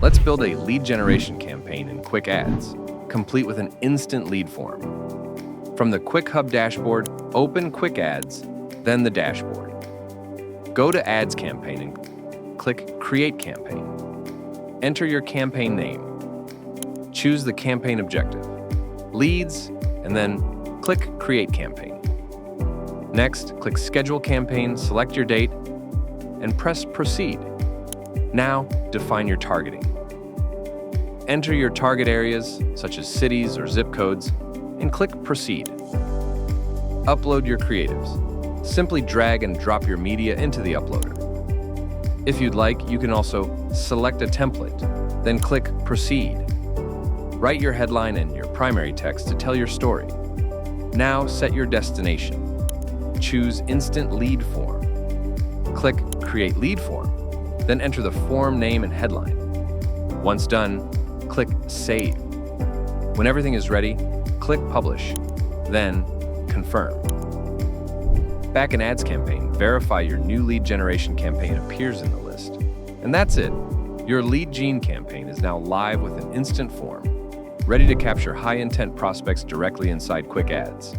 Let's build a lead generation campaign in Quick Ads, complete with an instant lead form. From the Quick Hub dashboard, open Quick Ads, then the dashboard. Go to Ads Campaign and click Create Campaign. Enter your campaign name. Choose the campaign objective, leads, and then click Create Campaign. Next, click Schedule Campaign, select your date, and press Proceed. Now, define your targeting. Enter your target areas, such as cities or zip codes, and click Proceed. Upload your creatives. Simply drag and drop your media into the uploader. If you'd like, you can also select a template, then click Proceed. Write your headline and your primary text to tell your story. Now set your destination. Choose Instant Lead Form. Click Create Lead Form, then enter the form name and headline. Once done, click Save. When everything is ready, click Publish, then Confirm. Back in Ads Campaign, verify your new lead generation campaign appears in the list. And that's it. Your Lead Gen campaign is now live with an instant form, ready to capture high-intent prospects directly inside Quick Ads.